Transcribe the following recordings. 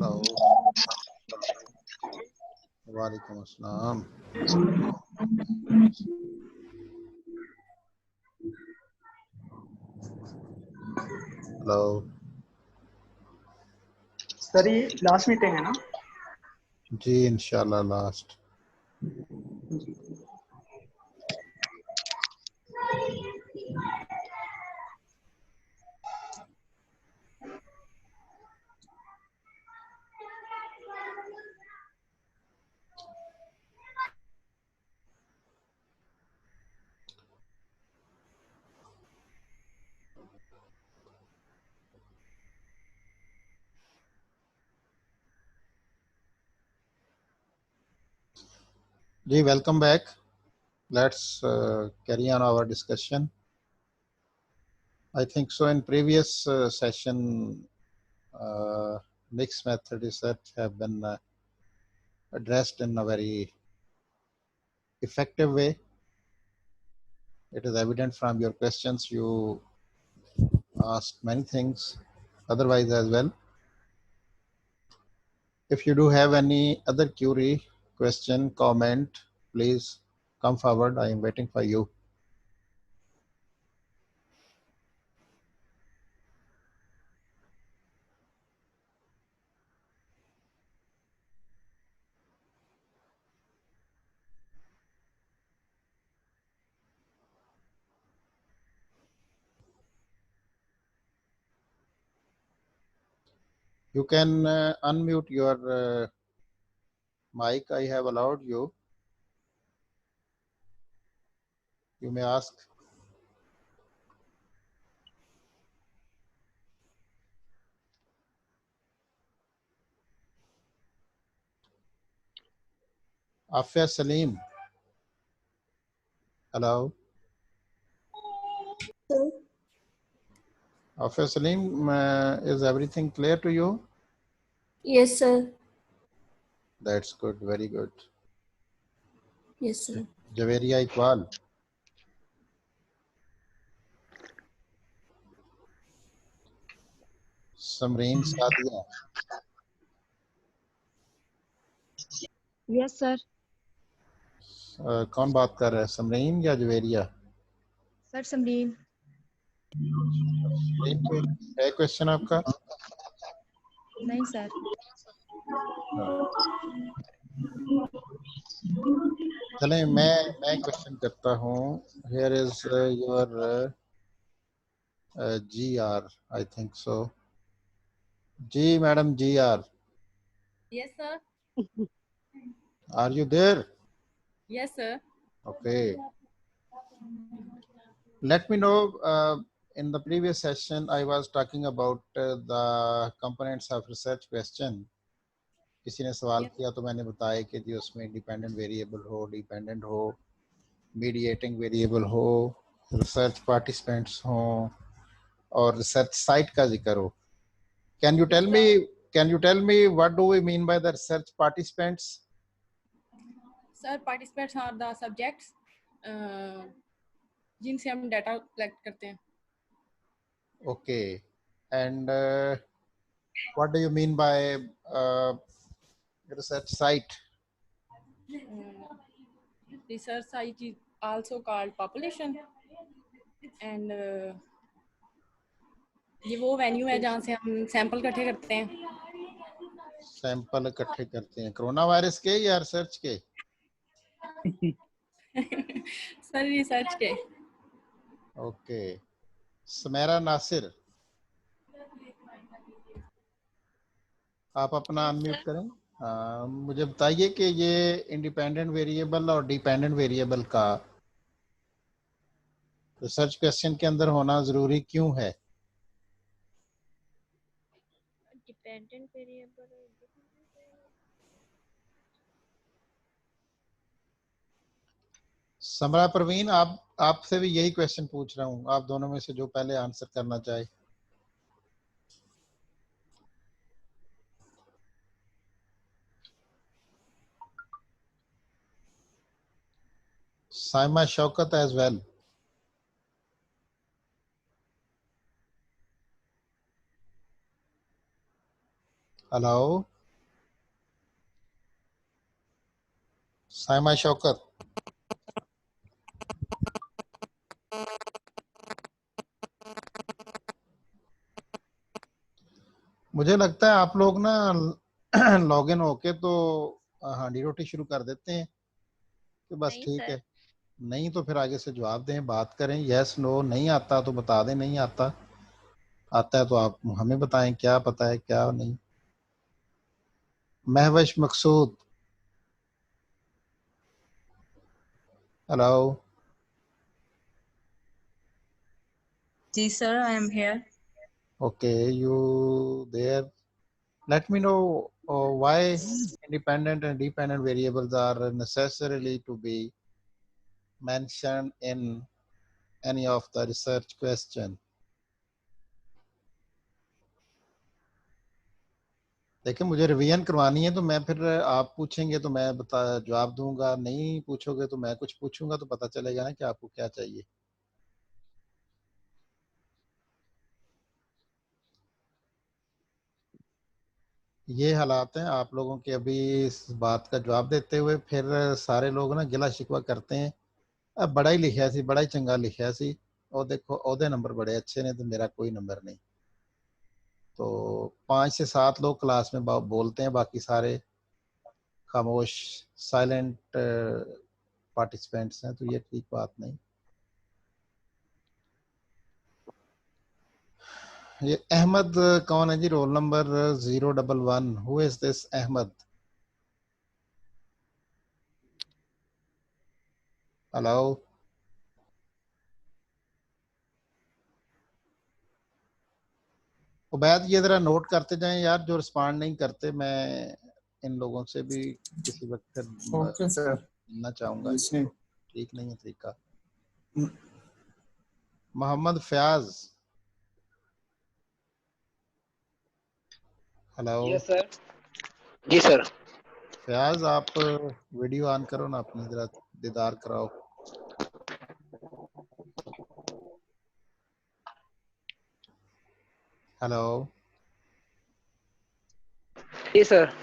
Hello वालेकुम अस्सलाम। Hello sir ये लास्ट मीटिंग है ना? जी इंशाल्लाह लास्ट। जी welcome back. Let's carry on our discussion. I think so in previous session mixed method research have been addressed in a very effective way. It is evident from your questions you asked many things otherwise as well. If you do have any other query, question, comment, please come forward. I am waiting for you. You can unmute your mic. I have allowed you. You may ask. Afia Salim. Hello. Sir. Afia Salim, is everything clear to you? Yes, sir. That's good. Very good. Yes, sir. Javeria Iqbal. Samreen Sadia. Yes sir. कौन बात कर रहा है, समरीन या Javeria? Sir Samreen. Samreen कोई है question आपका? नहीं सर। चलें मैं क्वेश्चन करता हूँ. Here is your GR, I think so. जी madam GR. Yes, sir. Are you there? Yes, sir. Okay. Let me know. In the previous session, I was talking about the components of research question. किसी ने सवाल किया तो मैंने बताया कि जी उसमें इंडिपेंडेंट वेरिएबल हो, डिपेंडेंट हो, मीडिएटिंग वेरिएबल हो, रिसर्च पार्टिसिपेंट्स हों और रिसर्च साइट का जिक्र हो. Can you tell me what do we mean by the research participants? Sir, participants are the subjects जिनसे हम डाटा कलेक्ट करते हैं. Okay. And what do you mean by research site? Research site is also called population. And ये वो venue है जहाँ से हम सैंपल इकट्ठे करते हैं. सैंपल इकट्ठे करते हैं कोरोना वायरस के या रिसर्च के? सर रिसर्च के. ओके. सुमेरा नासिर, आप अपना अनम्यूट करें. मुझे बताइए कि ये इंडिपेंडेंट वेरिएबल और डिपेंडेंट वेरिएबल का रिसर्च क्वेश्चन के अंदर होना जरूरी क्यों है? डिपेंडेंट वेरिएबल समरा परवीन, आपसे भी यही क्वेश्चन पूछ रहा हूँ. आप दोनों में से जो पहले आंसर करना चाहे. Saima Shaukat as well. Hello. Saima Shaukat, मुझे लगता है आप लोग ना लॉग इन होके तो हांडी रोटी शुरू कर देते हैं कि बस नहीं ठीक सर। है। नहीं तो फिर आगे से जवाब दें, बात करें, यस नो। नहीं आता तो बता दें नहीं आता, आता है तो आप हमें बताएं क्या पता है क्या नहीं। महवश मकसूद, हेलो। जी sir, I am here. Okay, you there. Let me know why independent and dependent variables are necessarily to be mentioned in any of the research question. देखिए मुझे रिवीजन करवानी है तो मैं फिर आप पूछेंगे तो मैं बता जवाब दूंगा, नहीं पूछोगे तो मैं कुछ पूछूंगा तो पता चलेगा ना कि आपको क्या चाहिए। ये हालात हैं आप लोगों के। अभी इस बात का जवाब देते हुए फिर सारे लोग ना गिला शिकवा करते हैं, अब बड़ा ही लिखा सी, बड़ा ही चंगा लिखा सी, और देखो ओदे नंबर बड़े अच्छे ने तो मेरा कोई नंबर नहीं। तो 5 से 7 लोग क्लास में बोलते हैं, बाकी सारे खामोश साइलेंट पार्टिसिपेंट्स हैं, तो ये ठीक बात नहीं। ये अहमद कौन है जी? Roll number 011। Who is this Ahmad? Hello. Ubaid ये जरा नोट करते जाएं यार, जो रिस्पॉन्ड नहीं करते। मैं इन लोगों से भी किसी वक्त फिर ओके सर, मिलना चाहूंगा, लिसनिंग। ठीक नहीं है तरीका। Mohammad Fayaz, hello. Yes sir. जी सर। फयाज आप वीडियो ऑन करो ना अपनी, जरा दीदार कराओ। हेलो। जी सर।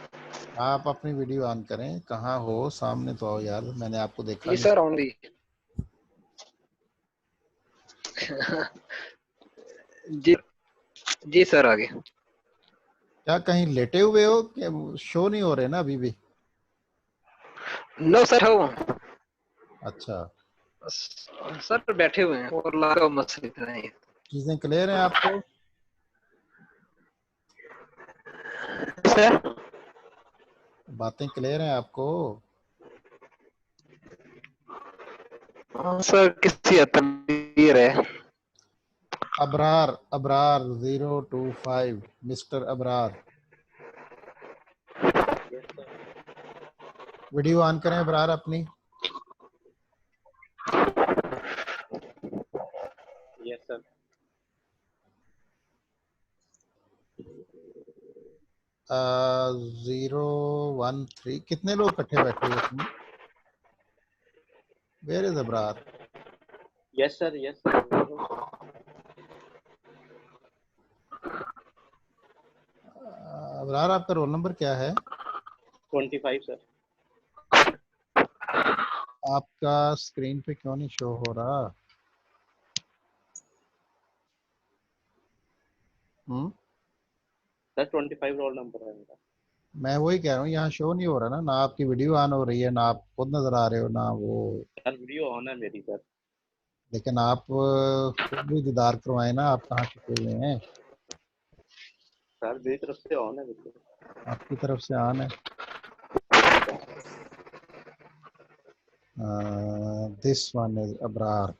आप अपनी वीडियो ऑन करें, कहाँ हो? सामने तो आओ यार, मैंने आपको देखा जी नहीं। सर ऑन दी। जी जी सर आगे। क्या कहीं लेटे हुए हो कि शो नहीं हो रहे ना अभी भी? नो सर हो। अच्छा, सर बैठे हुए हैं और लगा मसले इतना ही। चीजें क्लियर हैं आपको? सर बातें क्लियर हैं आपको? सर किसी हद तक क्लियर है। Abrar, Abrar 025, mister Abrar, video on करें अबरार अपनी। Yes sir. 013। कितने लोग इकट्ठे बैठे हुए इसमें? Where is Abrar? Yes sir. Yes sir. Abrar आपका रोल नंबर क्या है? 25 सर। आपका स्क्रीन पे क्यों नहीं शो हो रहा? सर 25 रोल नंबर है मेरा। मैं वही कह रहा हूँ, यहाँ शो नहीं हो रहा ना, ना आपकी वीडियो ऑन हो रही है, ना आप खुद नजर आ रहे हो, ना वो। सर वीडियो ऑन है मेरी सर। लेकिन आप खुद भी दीदार करवाएं ना, आप कहाँ छुपे हुए हैं? सर मेरी तरफ से ऑन है बिल्कुल। आपकी तरफ से ऑन है। This one is Abrar.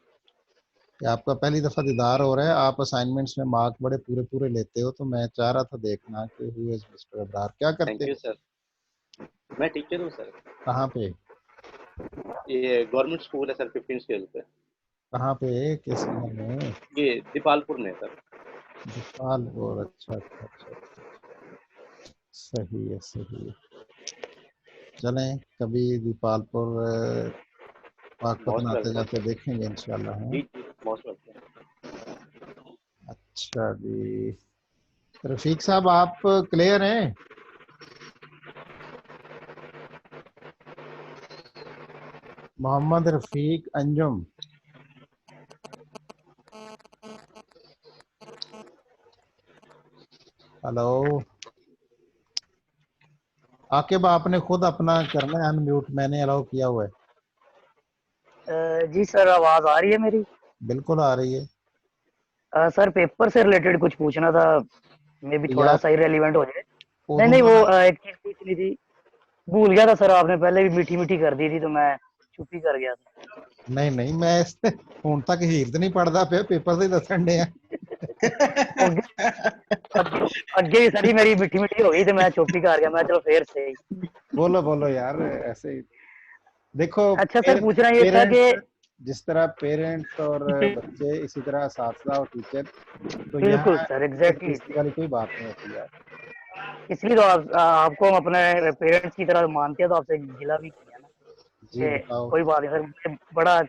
ये आपका पहली दफा दीदार हो रहा है। आप असाइनमेंट्स में मार्क बड़े पूरे पूरे लेते हो, तो मैं चाह रहा था देखना कि हु इज मिस्टर अबरार। क्या करते थैंक यू हो? सर। मैं टीचर हूँ सर। कहाँ पे? ये गवर्नमेंट स्कूल है सर 15 स्केल पे। कहाँ पे, किस शहर में? ये दीपालपुर में सर। गोपालपुर, अच्छा अच्छा अच्छा, सही है सही है। चलें कभी दीपालपुर पाकपतन मोस्ट आते वेलकम जाते सर। देखेंगे इंशाल्लाह। हैं? जी जी मोस्ट वेलकम। अच्छा जी, रफीक साहब आप क्लियर हैं? मोहम्मद रफीक अंजुम। हेलो आकिब, आपने खुद अपना करना है अनम्यूट, मैंने अलाउ किया हुआ है। जी सर, आवाज आ रही है मेरी? बिल्कुल आ रही है। सर पेपर से रिलेटेड कुछ पूछना था, मे भी थोड़ा यार सा इरेलीवेंट हो जाए। नहीं नहीं, उर्दू वो एक चीज पूछनी थी, भूल गया था सर, आपने पहले भी मीठी मीठी कर दी थी तो मैं चुप ही कर गया था। नहीं नहीं, मैं इससे ਹੁਣ तक हीर तो नहीं पढ़ता पे पेपर से दसन डे अगे अगे भी सर मेरी मीठी मीठी हो गई तो मैं चुप ही कर गया, मैं चलो फिर से ही। बोलो बोलो यार, ऐसे ही देखो। अच्छा सर, पूछना ये था कि पेरेंट्स, जिस तरह पेरेंट्स और बच्चे, इसी तरह साथी और टीचर, तो बिल्कुल यहाँ सर, इज्जत एग्जैक्टली। बेइज्जती वाली कोई बात नहीं होती यार। इसलिए तो आपको हम अपने पेरेंट्स की तरह मानते हैं, तो आपसे गिला भी किया ना जी कि बताओ। कोई बात नहीं सर, मुझे बड़ा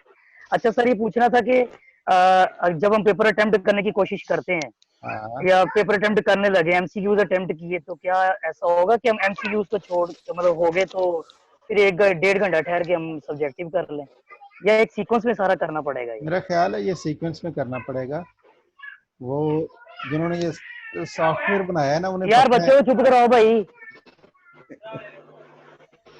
अच्छा सर ये पूछना था कि जब हम पेपर अटेम्प्ट करने की कोशिश करते हैं हाँ या पेपर अटेम्प्ट करने लगे, एमसीक्यूज अटेम्प्ट किए, तो क्या ऐसा होगा कि हम एमसीक्यूज को छोड़ मतलब हो गए तो फिर 1-1.5 घंटा ठहर के हम सब्जेक्टिव कर लें, या एक सीक्वेंस में सारा करना पड़ेगा ये? मेरा ख्याल है ये सीक्वेंस में करना पड़ेगा। वो जिन्होंने ये सॉफ्टवेयर बनाया है ना, उन्हें यार पता है। बच्चों को चुप कराओ भाई।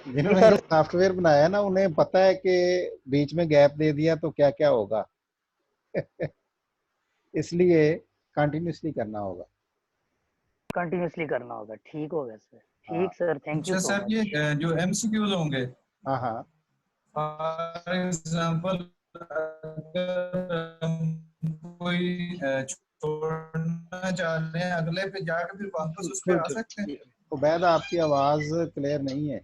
जी जिन्होंने ये सर। सॉफ्टवेयर बनाया है ना, उन्हें पता है कि बीच में गैप दे दिया तो क्या क्या होगा। इसलिए कंटिन्यूसली करना होगा। कंटिन्यूसली करना होगा, ठीक होगा सर। हाँ ठीक सर, थैंक यू अच्छा सो सर, मच। ये जो एमसीक्यूज होंगे, हाँ हाँ फॉर एग्जांपल अगर हम कोई छोड़ना चाह रहे हैं, अगले पे जाके फिर वापस उस पे आ सकते हैं? उबैद, आपकी आवाज क्लियर नहीं है।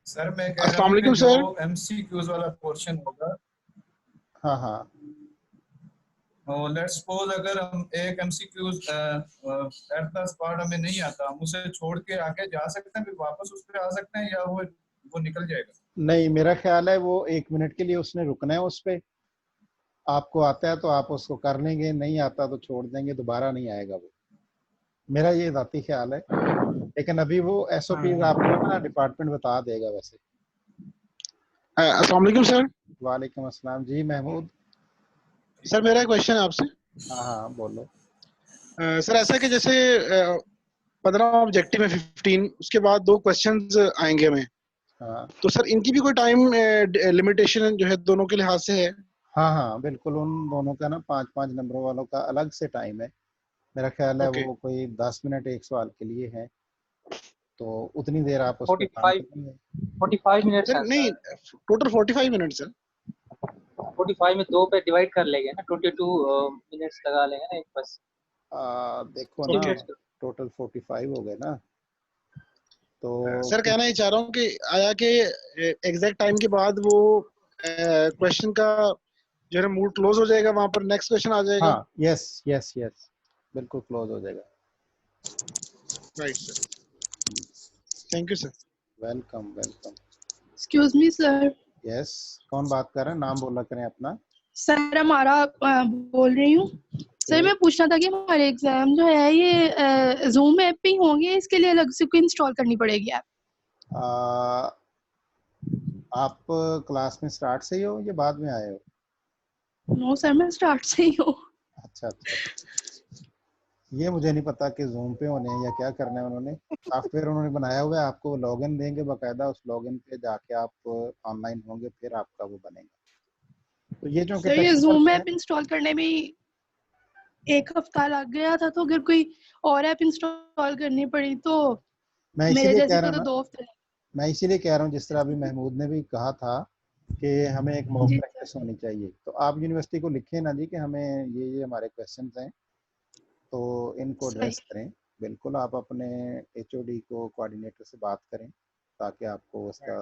सर मैं कह रहा अस्सलाम हूँ कि वालेकुम जो सर। एमसीक्यूज वाला पोर्शन होगा, हाँ हाँ लेट्स सपोज अगर हम एक एमसीक्यूज एट द स्पॉट हमें नहीं आता, हम उसे छोड़ के आगे जा सकते हैं, फिर वापस उस पे आ सकते हैं, या वो निकल जाएगा? नहीं, मेरा ख्याल है वो 1 मिनट के लिए उसने रुकना है उस पे। आपको आता है तो आप उसको कर लेंगे, नहीं आता तो छोड़ देंगे, दोबारा नहीं आएगा वो। मेरा ये जाती ख्याल है, लेकिन अभी वो एसओपी आपको ना डिपार्टमेंट बता देगा वैसे। अस्सलाम वालेकुम सर। वालेकुम अस्सलाम जी महमूद। सर मेरा एक क्वेश्चन है आपसे। हाँ हाँ बोलो। सर ऐसा है कि जैसे 15 ऑब्जेक्टिव है, 15, उसके बाद 2 क्वेश्चंस आएंगे हमें, हाँ तो सर इनकी भी कोई टाइम लिमिटेशन जो है दोनों के लिहाज से है? हाँ हाँ बिल्कुल, उन दोनों का ना 5-5 नंबरों वालों का अलग से टाइम है। मेरा ख्याल है ओके। वो कोई 10 मिनट एक सवाल के लिए है, तो उतनी देर आप उस पर काम 45 करेंगे। 45 मिनट्स सर हैं नहीं, सर। Total 45 minute sir. 45 में 2 पे डिवाइड कर लेंगे ना, 22 मिनट्स लगा लेंगे ना एक बस। देखो 60 ना, मिनट्स। टोटल 45 हो गए ना, तो सर कहना ही चाह रहा हूँ कि आया कि एग्जैक्ट टाइम के बाद वो क्वेश्चन का जो है मूड क्लोज हो जाएगा, वहां पर नेक्स्ट क्वेश्चन आ जाएगा। हाँ यस यस यस, बिल्कुल क्लोज हो जाएगा। Right sir, thank you sir. Welcome welcome. Excuse me sir. Yes, कौन बात कर रहे हैं, नाम बोला करें अपना। सर हमारा बोल रही हूँ सर। मैं पूछना था कि हमारे एग्जाम जो है ये जूम ऐप पे ही होंगे, इसके लिए अलग से कोई इंस्टॉल करनी पड़ेगी ऐप? आप क्लास में स्टार्ट से ही हो या बाद में आए हो? नो सर, मैं स्टार्ट से ही हूँ। अच्छा अच्छा, ये मुझे नहीं पता कि जूम पे होने हैं या क्या करना है। उन्होंने सॉफ्टवेयर उन्होंने बनाया हुआ है, आपको लॉगिन देंगे बाकायदा, उस लॉगिन पे जाके आप ऑनलाइन होंगे, फिर आपका वो बनेगा। तो ये जो कि सर ये टेक्निकल जूम है, ऐप इंस्टॉल करने में ही 1 हफ्ता लग गया था, तो अगर कोई और ऐप इंस्टॉल करनी पड़ी तो मैं मेरे इसीलिए कह जैसे रहा को हूँ तो ना, 2 हफ्ते। मैं इसीलिए कह रहा हूँ, जिस तरह अभी महमूद ने भी कहा था कि हमें एक मॉक जी प्रैक्टिस होनी चाहिए, तो आप यूनिवर्सिटी को लिखें ना जी कि हमें ये हमारे क्वेश्चंस हैं, तो इनको सही एड्रेस करें। बिल्कुल, आप अपने एचओडी को, कोऑर्डिनेटर से बात करें, ताकि आपको उसका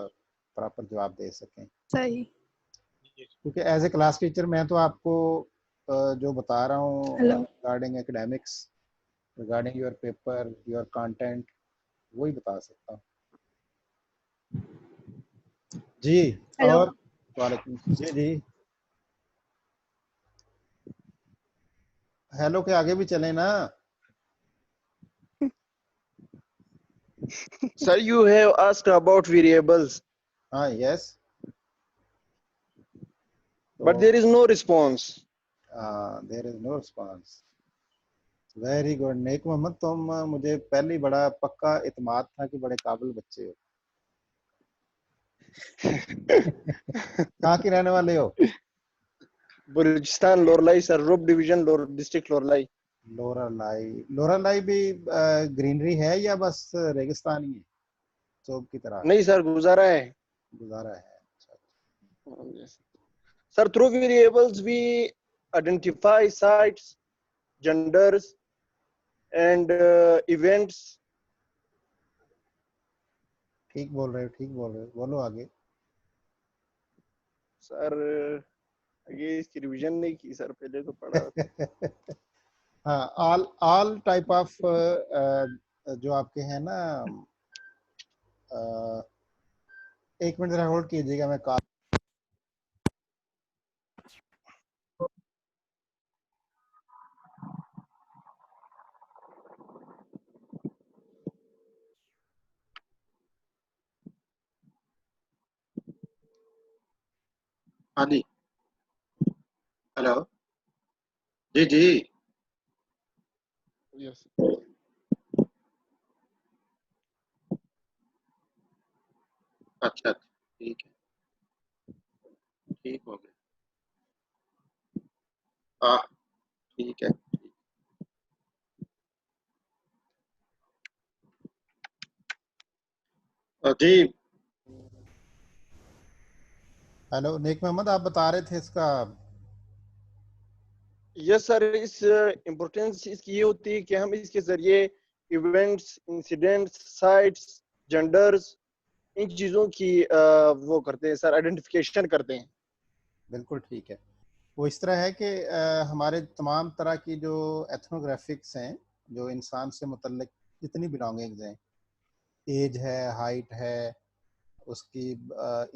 प्रॉपर जवाब दे सकें। सही। क्योंकि एज ए क्लास टीचर मैं तो आपको जो बता रहा हूँ hello. Regarding academics, regarding your paper, your content, वही बता सकता हूँ जी। हेलो। और वालेकुम जी जी, हेलो के आगे भी चले ना। Sir, you have asked about variables. हाँ yes, But there is no response. There is no response. Very good नेक मोहम्मद, तुम मुझे पहले ही बड़ा पक्का इत्मीनान था कि बड़े काबिल बच्चे हो। कहाँ के रहने वाले हो? बलूचिस्तान, लोरलाई सर, रूप डिवीजन, डिस्ट्रिक्ट लोरलाई। लोरालाई भी ग्रीनरी है या बस रेगिस्तान ही है चौक की तरह? नहीं सर, गुजारा है। Sir, through variables we identify sites, genders and events. ठीक बोल रहे हो, बोलो आगे। सर ये इसकी रिवीजन नहीं की सर, पहले तो पढ़ा। हाँ, ऑल टाइप ऑफ जो आपके हैं ना, एक मिनट जरा होल्ड कीजिएगा, मैं कॉल। हाँ जी, हेलो जी जी। यस अच्छा, ठीक है, ठीक हो गया। हाँ ठीक है। जी हेलो नेक मोहम्मद, आप बता रहे थे इसका। यस सर, इस इम्पोर्टेंस इसकी ये होती है कि हम इसके जरिए इवेंट्स, इंसिडेंट्स, साइट्स, जेंडर्स, इन चीजों की वो करते हैं सर, आइडेंटिफिकेशन करते हैं। बिल्कुल ठीक है। वो इस तरह है कि हमारे तमाम तरह की जो एथनोग्राफिक्स हैं, जो इंसान से मुतल्लिक जितनी बिलोंगिंग्स हैं, एज है, हाइट है, उसकी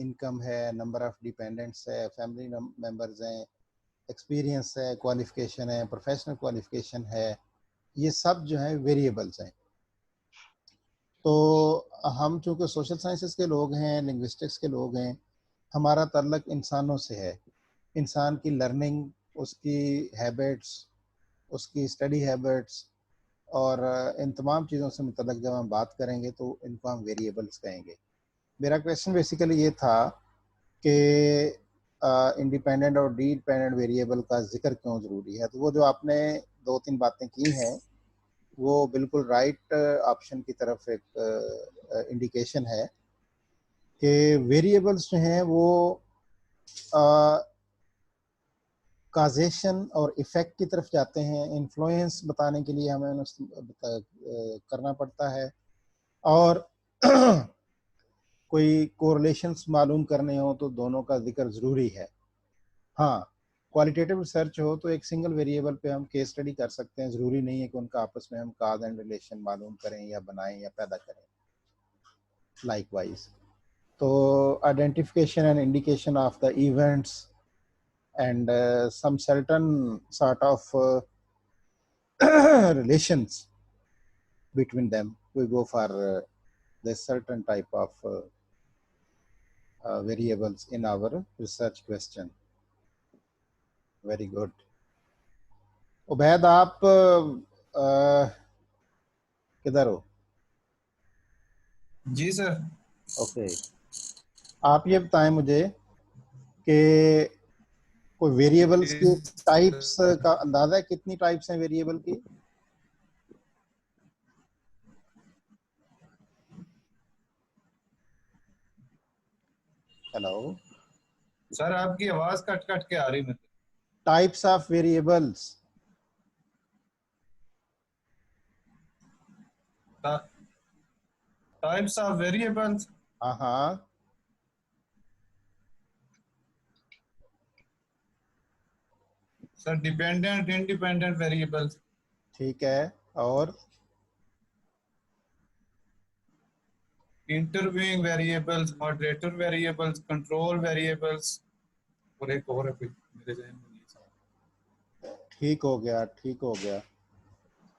इनकम है, नंबर ऑफ डिपेंडेंट्स है, फैमिली मेम्बर्स हैं, एक्सपीरियंस है, क्वालिफिकेशन है, प्रोफेशनल क्वालिफिकेशन है, ये सब जो है वेरिएबल्स हैं। तो हम चूँकि सोशल साइंसेस के लोग हैं, लिंग्विस्टिक्स के लोग हैं, हमारा ताल्लुक इंसानों से है। इंसान की लर्निंग, उसकी हैबिट्स, उसकी स्टडी हैबिट्स और इन तमाम चीज़ों से मुतल्लिक जब हम बात करेंगे तो इनको हम वेरिएबल्स कहेंगे। मेरा क्वेश्चन बेसिकली ये था कि इंडिपेंडेंट और डिपेंडेंट वेरिएबल का जिक्र क्यों ज़रूरी है। तो वो जो आपने 2-3 बातें की हैं वो बिल्कुल राइट ऑप्शन की तरफ एक इंडिकेशन है कि वेरिएबल्स जो हैं वो काजेशन और इफ़ेक्ट की तरफ जाते हैं। इन्फ्लुएंस बताने के लिए हमें करना पड़ता है, और कोई कोरिलेशंस मालूम करने हो तो दोनों का जिक्र ज़रूरी है। हाँ, क्वालिटेटिव रिसर्च हो तो एक सिंगल वेरिएबल पे हम केस स्टडी कर सकते हैं, ज़रूरी नहीं है कि उनका आपस में हम काज एंड रिलेशन मालूम करें या बनाएं या पैदा करें। लाइकवाइज तो identification and indication of the events and some certain sort of relations between them, we go for this certain type of variables in our research question. Very good. Ubaid, आप किधर हो? जी सर। ओके, आप ये बताएं मुझे कि कोई वेरिएबल्स की टाइप्स का अंदाजा है, कितनी टाइप्स हैं वेरिएबल की? हेलो सर, आपकी आवाज कट कट के आ रही है। Types of variables, types of variables. हाँ सर, डिपेंडेंट, इंडिपेंडेंट वेरिएबल्स। ठीक है, और interviewing variables, moderator variables, control variables, और एक और है कोई मेरे ज़हन में नहीं। ठीक हो गया।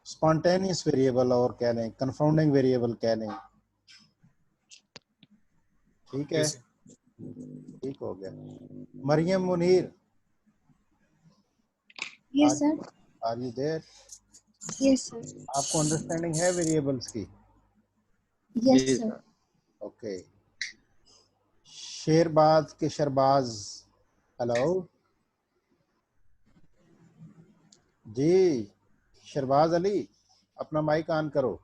स्पॉन्टेनियस वेरिएबल और कह लें, कंफाउंडिंग वेरिएबल कह लें। ठीक है, ठीक हो गया। Maryam Munir, Yes, sir. Are you there? Yes, sir. आपको अंडरस्टैंडिंग है वेरिएबल्स की? Yes, sir. ओके। शेरबाज के शरबाज, हेलो जी। शरबाज अली, अपना माइक ऑन करो।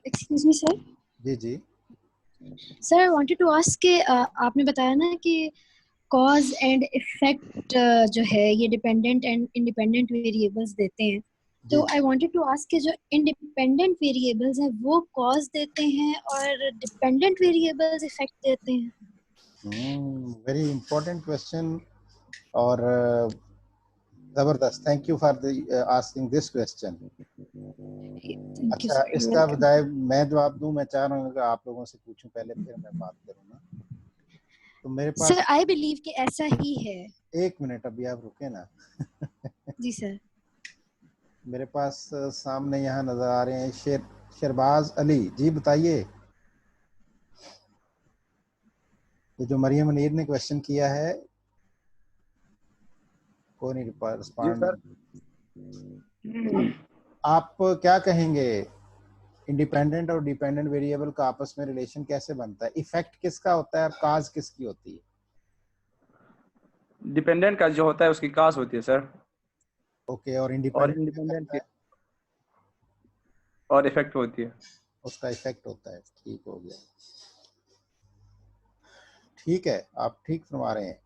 Excuse me, sir. जी जी। Sir, I wanted to ask कि आपने बताया ना कि cause and effect जो है ये dependent and independent variables देते हैं, तो I wanted to ask कि जो independent variables हैं वो cause देते हैं और dependent variables effect देते हैं। वेरी इंपॉर्टेंट क्वेश्चन और जबरदस्त। Thank you for asking this question. अच्छा, इसका बजाय मैं जवाब दूं, मैं चाह रहा हूँ कि आप लोगों से पूछूं पहले, फिर मैं बात करूंगा। तो मेरे पास सर आई बिलीव कि ऐसा ही है। एक मिनट, अभी आप रुके ना। जी सर। मेरे पास सामने यहाँ नजर आ रहे हैं शरबाज अली जी, बताइए। ये जो मरियम मुनीर ने क्वेश्चन किया है, कोई नहीं रिस्पॉन्ड। आप क्या कहेंगे, इंडिपेंडेंट और डिपेंडेंट वेरिएबल का आपस में रिलेशन कैसे बनता है? इफेक्ट किसका होता है और काज किसकी होती है? डिपेंडेंट का जो होता है उसकी काज होती है सर। ओके। और इंडिपेंडेंट की और इफेक्ट होती है, उसका इफेक्ट होता है। ठीक हो गया, ठीक है, आप ठीक फरमा रहे हैं।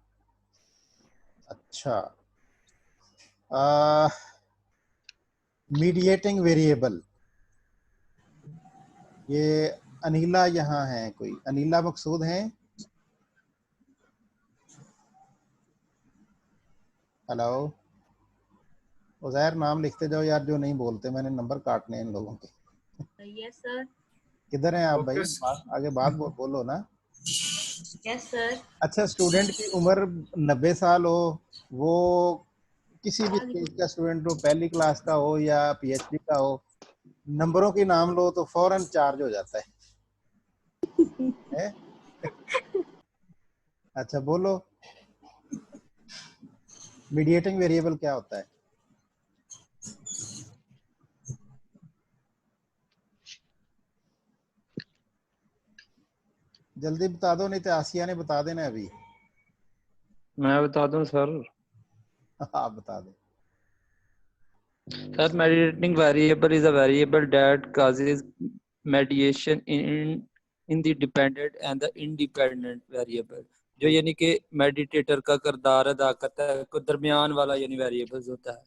अच्छा, मीडिएटिंग वेरिएबल, ये अनीला यहाँ है, कोई अनीला मकसूद है? हेलो उजैर, नाम लिखते जाओ यार, जो नहीं बोलते, मैंने नंबर काटने हैं इन लोगों के। Yes sir. किधर हैं आप भाई? आगे बात बोलो ना। Yes sir. अच्छा, स्टूडेंट की उम्र 90 साल हो, वो किसी भी स्टेज का स्टूडेंट हो, पहली क्लास का हो या पीएचडी का हो, नंबरों के नाम लो तो फौरन चार्ज हो जाता है? अच्छा बोलो, मीडिएटिंग वेरिएबल क्या होता है? जल्दी बता दो, नहीं तो आसिया ने बता देना अभी। मैं बता दूं सर? आप बता दें sir. mediating variable is a variable that causes mediation in the dependent and the independent variable, जो यानी कि मेडिटेटर का किरदार अदा करता है, को दरमियान वाला यानी वेरिएबल्स होता है।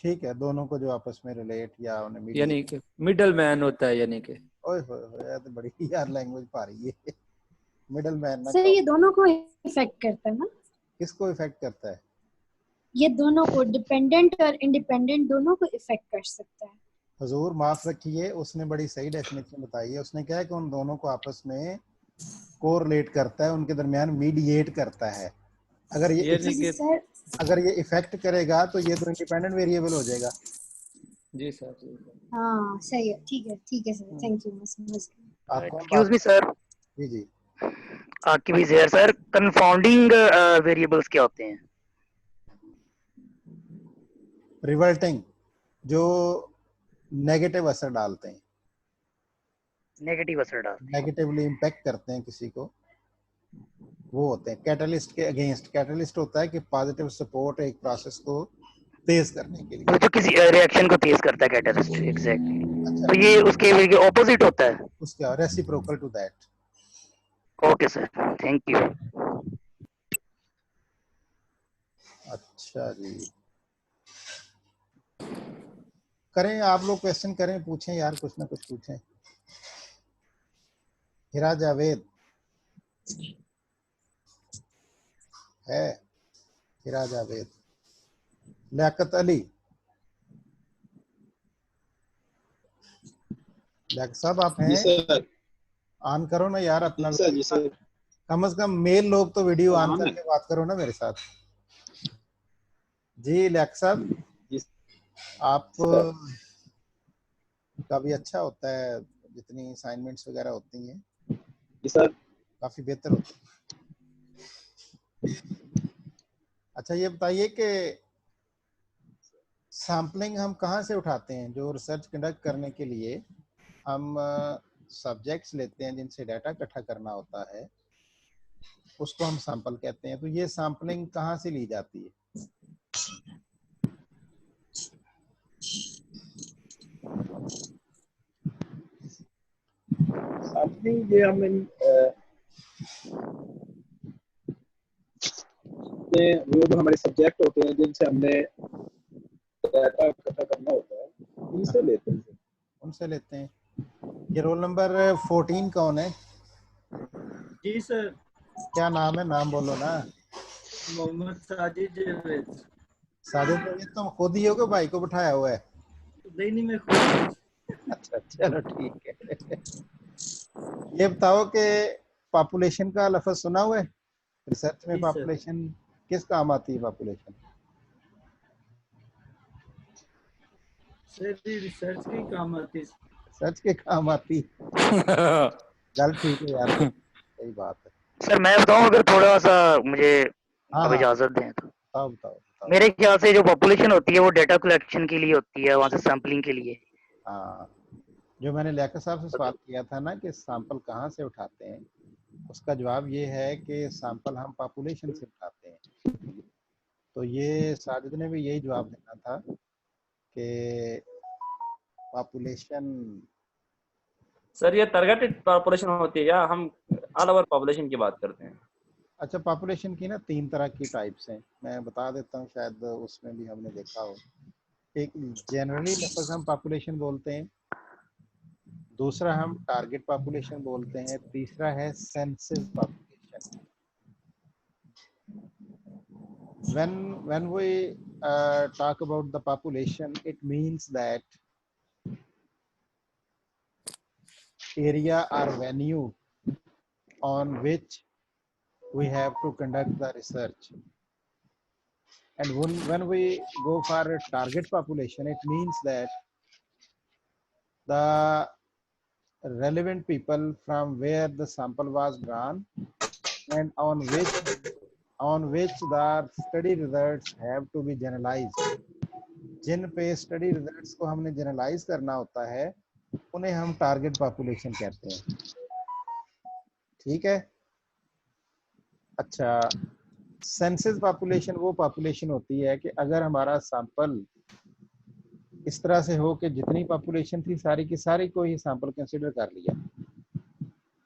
ठीक है, दोनों को जो आपस में रिलेट या उन्हें यानी कि मिडल मैन होता है, यानी कि ओए होए, तो बड़ी यार लैंग्वेज भारी है। मिडल मैन ना सर ये दोनों को इफेक्ट करता है ना? किसको इफेक्ट करता है? ये दोनों को, डिपेंडेंट और इंडिपेंडेंट दोनों को इफेक्ट कर सकता है। हुजूर माफ रखिए, उसने बड़ी सही डेफिनेशन बताई है। उसने कहा है कि उन दोनों को आपस में कोरिलेट करता है, उनके दरमियान मीडिएट करता है। अगर ये इफेक्ट करेगा तो ये तो इंडिपेंडेंट वेरिएबल हो जाएगा। जी सर। हाँ सही है, ठीक है सर, थैंक यू। मैं समझ गई। Excuse me sir. जी जी। आपकी भी सर, कंफाउंडिंग वेरिएबल्स क्या होते हैं? रिवर्टिंग, जो नेगेटिव असर डालते हैं, नेगेटिवली इम्पैक्ट करते हैं किसी को, वो होते हैं। कैटलिस्ट के अगेंस्ट, कैटलिस्ट होता है कि पॉजिटिव सपोर्ट एक प्रोसेस को तेज करने के लिए, जो किसी रिएक्शन को तेज करता है, कैटलिस्ट। एग्जैक्टली। तो ये उसके ऑपोजिट होता है, उसका reciprocal to that. Okay sir, thank you. अच्छा जी, करें आप लोग, क्वेश्चन करें, पूछें यार, कुछ ना कुछ पूछें। हिरा जावेद है, हिरा जावेद, लियाकत अली, लियाकत साहब आप हैं? ऑन करो ना यार अपना। जी सर। कम से कम मेल लोग तो वीडियो ऑन करके बात करो ना मेरे साथ। जी लियाकत साहब, आप का भी अच्छा होता है, जितनी असाइनमेंट्स वगैरह होती हैं जी सर, काफी बेहतर होता है। अच्छा ये बताइए कि सैम्पलिंग हम कहाँ से उठाते हैं? जो रिसर्च कंडक्ट करने के लिए हम सब्जेक्ट्स लेते हैं जिनसे डाटा इकट्ठा करना होता है, उसको हम सैंपल कहते हैं। तो ये सैम्पलिंग कहाँ से ली जाती है? सैम्पलिंग ये हमें वो जो हमारे सब्जेक्ट होते हैं जिनसे हमने डाटा इकट्ठा करना होता है, उनसे लेते हैं। उनसे लेते हैं। ये रोल नंबर 14 कौन है? जी सर। क्या नाम है? नाम बोलो ना। मोहम्मद साजिद जावेद। साजिद जावेद तुम खुद ही हो कि भाई को बिठाया हुआ है? नहीं मैं खुद। अच्छा चलो ठीक है। ये बताओ कि पॉपुलेशन का लफ्ज सुना हुआ है? रिसर्च में जी सर। पॉपुलेशन किस काम आती है? पॉपुलेशन सर रिसर्च के काम आती है। रिसर्च के काम आती गल ठीक है यार, सही बात है। सर मैं बताऊं, अगर थोड़ा सा मुझे हाँ अब हाँ इजाजत दें तो। बताओ। मेरे ख्याल से जो पॉपुलेशन होती है वो डेटा कलेक्शन के लिए होती है, वहाँ से सैम्पलिंग के लिए। हाँ, जो मैंने लियाकत साहब से सवाल किया था ना कि सैंपल कहाँ से उठाते हैं, उसका जवाब ये है कि सैंपल हम पॉपुलेशन से उठाते हैं। तो ये साजिद ने भी यही जवाब देना था कि पॉपुलेशन। सर ये टारगेटेड पॉपुलेशन होती है या हम ऑल ओवर पॉपुलेशन की बात करते हैं? अच्छा, पॉपुलेशन की ना 3 तरह की टाइप्स हैं, मैं बता देता हूँ, शायद उसमें भी हमने देखा हो। एक जनरली लफ्ज़ हम पॉपुलेशन बोलते हैं, दूसरा हम टारगेट पॉपुलेशन बोलते हैं, तीसरा है census population. when we talk about the population, it means that area or venue on which we have to conduct the research. And when we go for a target population, it means that the relevant people from where the sample was drawn and on which the study results have to be generalized. जिन पे study results को हमने generalise करना होता है उन्हें हम target population कहते हैं। ठीक है। अच्छा, सेंसस पॉपुलेशन वो पॉपुलेशन होती है कि अगर हमारा सैंपल इस तरह से हो कि जितनी पॉपुलेशन थी सारी की सारी को ही सैंपल कंसिडर कर लिया।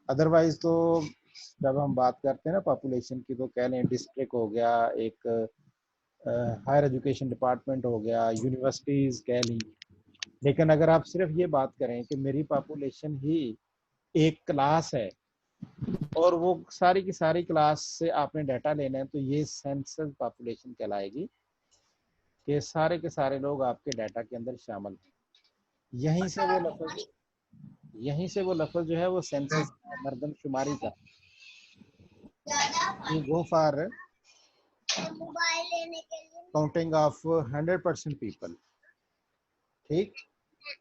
अदरवाइज तो जब हम बात करते हैं ना पॉपुलेशन की, तो कह लें डिस्ट्रिक्ट हो गया, एक हायर एजुकेशन डिपार्टमेंट हो गया, यूनिवर्सिटीज़ कह ली। लेकिन अगर आप सिर्फ ये बात करें कि मेरी पॉपुलेशन ही एक क्लास है और वो सारी की सारी क्लास से आपने डाटा लेना है, तो ये सेंसस पॉपुलेशन कहलाएगी कि सारे के सारे लोग आपके डाटा के अंदर शामिल हैं। यहीं से वो लफ्ज़ जो है वो सेंसस मर्दमशुमारी का, go for counting of 100% people. ठीक,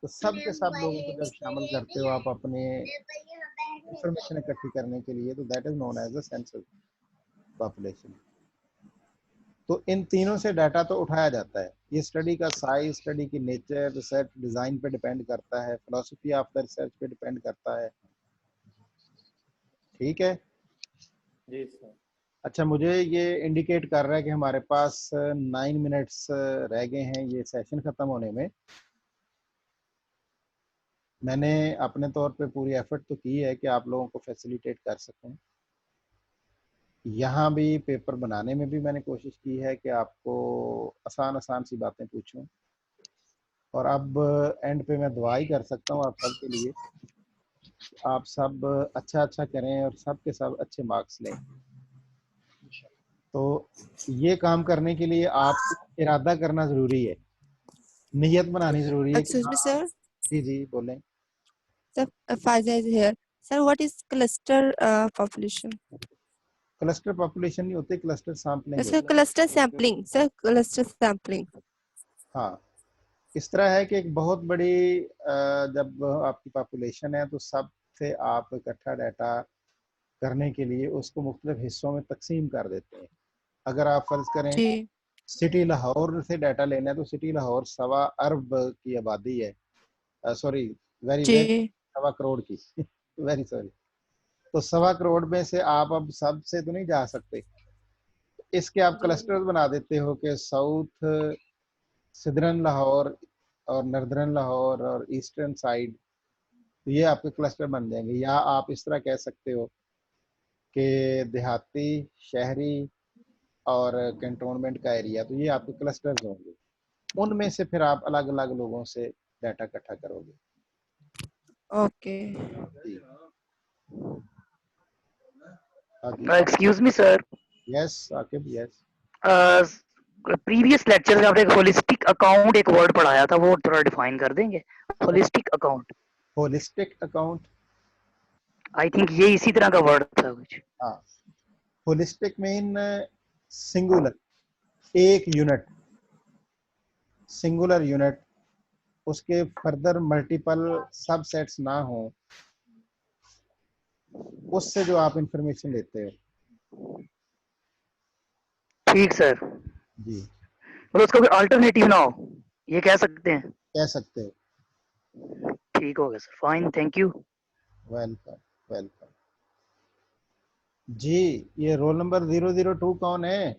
तो सब के सब लोगों को जब शामिल करते हो आप अपने इंफॉर्मेशन इकट्ठी करने के लिए, तो that is known as a census population. तो इन तीनों से डाटा तो उठाया जाता है। ये स्टडी का साइज, स्टडी की नेचर, रिसर्च डिजाइन पे डिपेंड करता है, फिलॉसफी ऑफ द रिसर्च पे डिपेंड करता है। ठीक है जी सर। अच्छा, मुझे ये इंडिकेट कर रहा है कि हमारे पास 9 मिनट्स रह गए हैं ये सेशन ख़त्म होने में। मैंने अपने तौर पे पूरी एफर्ट तो की है कि आप लोगों को फैसिलिटेट कर सकूं। यहाँ भी पेपर बनाने में भी मैंने कोशिश की है कि आपको आसान आसान सी बातें पूछूं, और अब एंड पे मैं दुआ ही कर सकता हूँ आप सब के लिए, आप सब अच्छा करें और सब के सब अच्छे मार्क्स लें। तो ये काम करने के लिए आप इरादा करना ज़रूरी है, नियत बनानी ज़रूरी है। Excuse me, sir. जी बोलें। Sir, Faiza is here. Sir, what is cluster population? Cluster population नहीं होते, cluster sampling Sir, cluster sampling. Sir, cluster sampling. हाँ, इस तरह है कि एक बहुत बड़ी जब आपकी पॉपुलेशन है तो सब से आप इकट्ठा डाटा करने के लिए उसको मुख्तलिफ हिस्सों में तकसीम कर देते हैं। अगर आप फर्ज करें सिटी लाहौर से डाटा लेना है तो सिटी लाहौर 1.25 अरब की आबादी है, सॉरी वेरी जी। वेरी 1.25 करोड़ की वेरी सॉरी। तो 1.25 करोड़ में से आप अब सब से तो नहीं जा सकते, इसके आप क्लस्टर्स बना देते हो कि साउथ सिदरन लाहौर और नर्दर्न लाहौर और ईस्टर्न साइड, तो ये आपके क्लस्टर बन जाएंगे। या आप इस तरह कह सकते हो कि देहाती, शहरी और कैंटोनमेंट का एरिया, तो ये आपके क्लस्टर्स होंगे। उनमें से फिर आप अलग अलग लोगों से डाटा इकट्ठा करोगे। Okay. Excuse me sir. Yes Aqib, yes. Previous lecture में आपने होलिस्टिक अकाउंट एक वर्ड पढ़ाया था, वो थोड़ा डिफाइन कर देंगे? Holistic account. Holistic account, I think ये इसी तरह का वर्ड था कुछ। हाँ। होलिस्टिक मीन सिंगुलर, एक यूनिट, सिंगुलर यूनिट, उसके फर्दर मल्टीपल सबसेट्स ना हो, उससे जो आप इंफॉर्मेशन लेते हो। ठीक सर जी, मतलब उसका कोई अल्टरनेटिव ना हो, ये कह सकते हैं? कह सकते हो। ठीक हो गया sir, fine, thank you. Welcome welcome. जी, ये रोल नंबर 002 कौन है?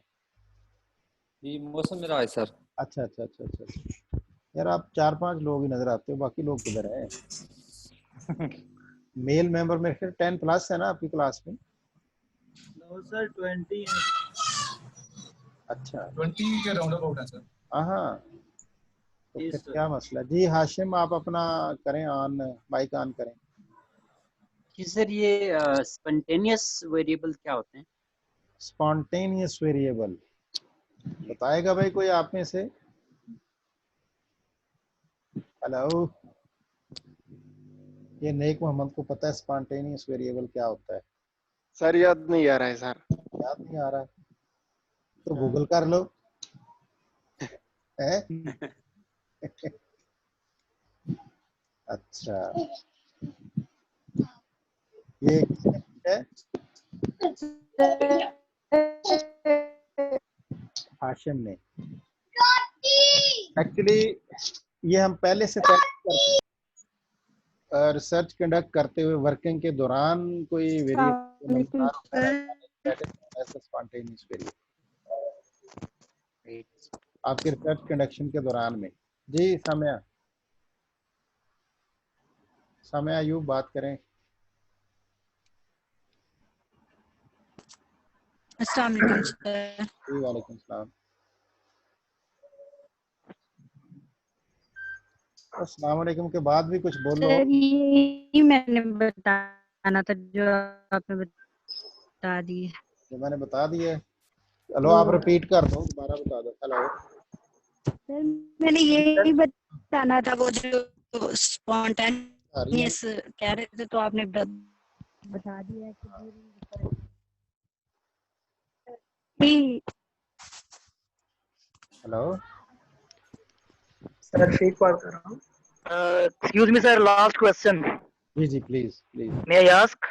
जी मौसम मेरा है सर। अच्छा अच्छा अच्छा अच्छा, यार आप 4-5 लोग ही नजर आते हो, बाकी लोग किधर हैं? मेल मेंबर मेरे ख्याल 10 प्लस है ना आपकी क्लास में? नो सर 20 है। अच्छा 20 के राउंड अबाउट है सर। हाँ, तो जी फिर सर। क्या मसला? जी हाशिम, आप अपना करें ऑन, माइक ऑन करें। जी सर, ये स्पॉन्टेनियस वेरिएबल क्या होते हैं? स्पॉन्टेनियस वेरिएबल बताएगा भाई कोई आप में से? हेलो, ये नेक मोहम्मद को पता है स्पॉन्टेनियस वेरिएबल क्या होता है? सर याद नहीं आ रहा है सर। याद नहीं आ रहा तो गूगल कर लो है? अच्छा, ये है हाशिम ने। एक्चुअली ये हम पहले से रिसर्च कंडक्ट करते हुए वर्किंग के दौरान कोई वेरिएबल होता है, दैट इज स्पॉन्टेनियस वेरिएबल आपके रिसर्च कंडक्शन के दौरान में। जी सामिया, सामिया यू बात करें। अस्सलाम वालेकुम सर। जी वालेकुम सलाम। अस्सलाम वालेकुम के बाद भी कुछ बोलो। सर यही मैंने बताना था जो आपने बता दिए। जो मैंने बता दिया। चलो आप रिपीट कर दो, दोबारा बता दो। हेलो सर मैंने यही बताना था, वो जो स्पॉन्टेनियस कह रहे थे तो आपने बता दिया कि हेलो सर ठीक बात कर रहा हूँ। Excuse me sir, last question. जी जी please please. May I ask?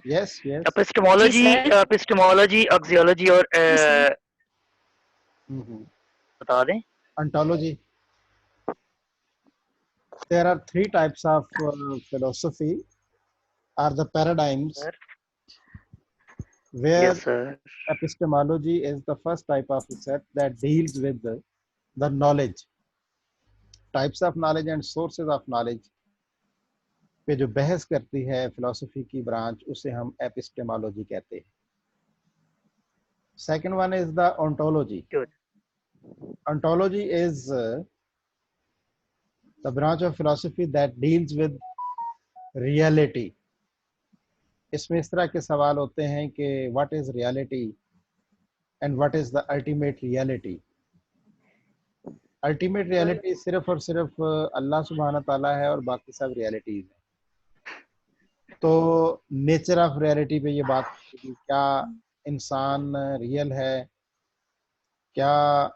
Yes yes. Epistemology, axiology और बता दें। Ontology. There are 3 types of philosophy are the paradigms where yes, sir. Epistemology is the first type of research that deals with the knowledge, types of knowledge and sources of knowledge पे जो बहस करती है philosophy की branch, उसे हम epistemology कहते हैं। Second one is the ontology. Good. Ontology is the branch of philosophy that deals with reality. इसमें इस तरह के सवाल होते हैं कि what is reality and what is the ultimate reality. Ultimate reality सिर्फ और सिर्फ अल्लाह सुब्हाना ताला है और बाकी सब रियलिटीज हैं। तो नेचर ऑफ रियलिटी पे ये बात, क्या इंसान रियल है, क्या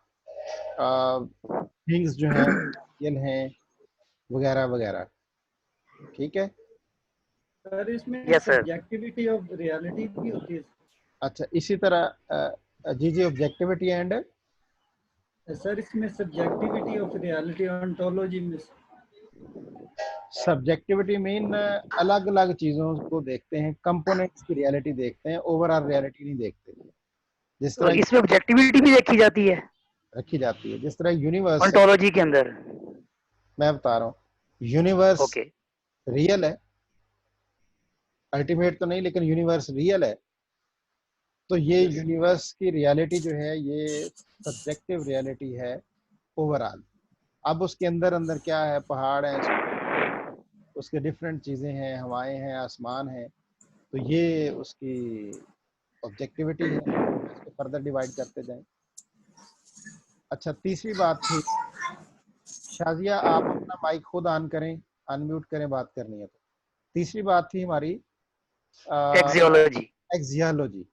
थिंग्स जो हैं रियल हैं, वगैरह वगैरह। ठीक है सर इसमें yes, सब्जेक्टिविटी ऑफ रियलिटी भी होती है। अच्छा, इसी तरह जी जी ऑब्जेक्टिविटी एंड सर इसमें सब्जेक्टिविटी ऑफ रियलिटी ओंटोलॉजी में सब्जेक्टिविटी मीन अलग अलग चीजों को देखते हैं, कंपोनेंट्स की रियलिटी देखते हैं, ओवरऑल रियलिटी नहीं देखते। जिस और तरह इसमें ऑब्जेक्टिविटी भी देखी जाती है रखी जाती है, जिस तरह यूनिवर्स ओंटोलॉजी के अंदर। मैं बता रहा हूँ, यूनिवर्स ओके रियल है, अल्टीमेट तो नहीं, लेकिन यूनिवर्स रियल है। तो ये यूनिवर्स की रियलिटी जो है ये सब्जेक्टिव रियलिटी है ओवरऑल। अब उसके अंदर अंदर क्या है, पहाड़ हैं, उसके डिफरेंट चीज़ें हैं, हवाएं हैं, आसमान है, तो ये उसकी ऑब्जेक्टिविटी है। इसको फर्दर डिवाइड करते जाएं। अच्छा, तीसरी बात थी शाजिया, आप अपना माइक खुद ऑन करें, अनम्यूट करें, बात करनी है तो। तीसरी बात थी हमारी axiology. Axiology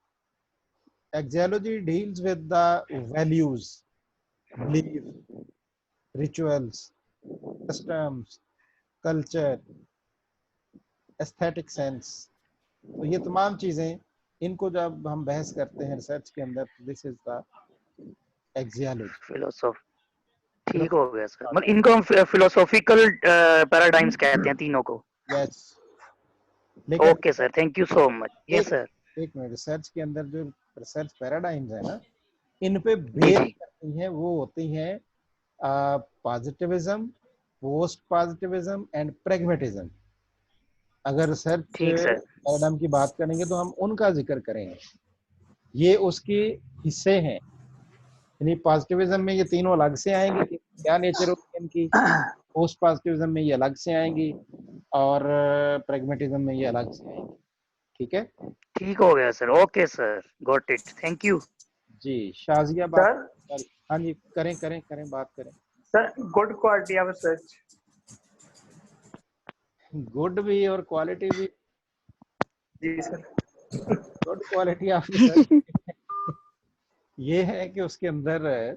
axiology deals with the values, belief, rituals, customs, culture, aesthetic sense. तो ये तमाम चीज़ें, इनको जब हम बहस करते हैं रिसर्च के अंदर, this is the axiology. Philosophy, ठीक हो गया सर। मतलब इनको हम फिलोसॉफिकल पैराडाइम्स कहते हैं तीनों को। Yes. Okay sir, thank you so much. Yes sir. एक मिनट, रिसर्च के अंदर जो रिसर्च पैराडाइम्स है ना, इन पे बेस करती हैं, वो होती हैं positivism, post positivism and pragmatism. अगर रिसर्च पैराडाइम की बात करेंगे तो हम उनका जिक्र करेंगे, ये उसके हिस्से हैं। यानी पॉजिटिविज्म में ये तीनों अलग से आएंगे कि क्या नेचर होगी इनकी, पोस्ट पॉजिटिविज्म में ये अलग से आएंगी, और प्रैग्मेटिज्म में ये अलग से आएंगी। ठीक है, ठीक हो गया sir. Okay sir, got it, thank you जी। शाजिया बात, हाँ जी, करें करें करें, बात करें sir. Good quality of research, good भी और क्वालिटी भी। जी sir. Good quality of research ये है कि उसके अंदर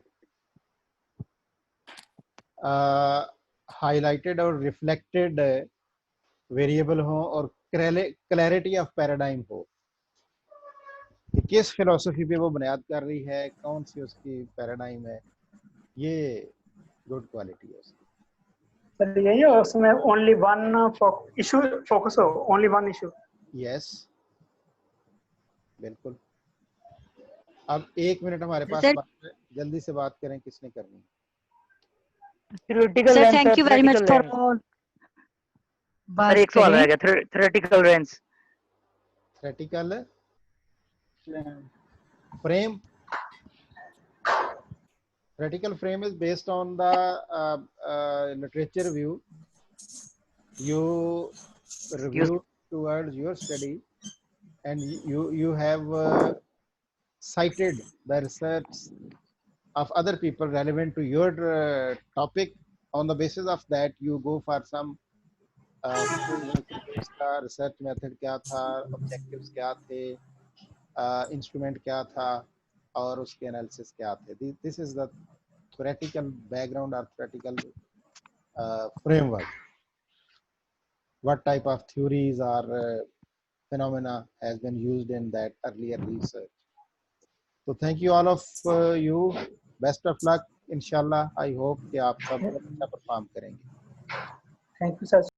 हाईलाइटेड और रिफ्लेक्टेड वेरिएबल हो और क्लैरिटी ऑफ पैराडाइम हो कि किस फिलॉसफी पे वो बुनियाद कर रही है, कौन सी उसकी पैराडाइम है, ये गुड क्वालिटी है उसकी। सर यही है, उसमें ओनली वन इशू फोकस हो, ओनली वन इशू। यस, बिल्कुल। अब 1 मिनट हमारे पास बात है, जल्दी से बात करें, किसने करनी है? Sir thank you very much for all. Sir एक सवाल रह गया, theoretical range. Theoretical frame. Theoretical frame is based on the literature view you review towards your study, and you have cited the research of other people relevant to your topic. On the basis of that you go for some इसका research method क्या था, objectives क्या थे, instrument क्या था, और उसके analysis क्या थे। This is the theoretical background और theoretical framework. What type of theories or phenomena has been used in that earlier research. So thank you all of you. Best of luck. Inshallah, I hope कि आप सब अच्छा perform करेंगे। Thank you sir.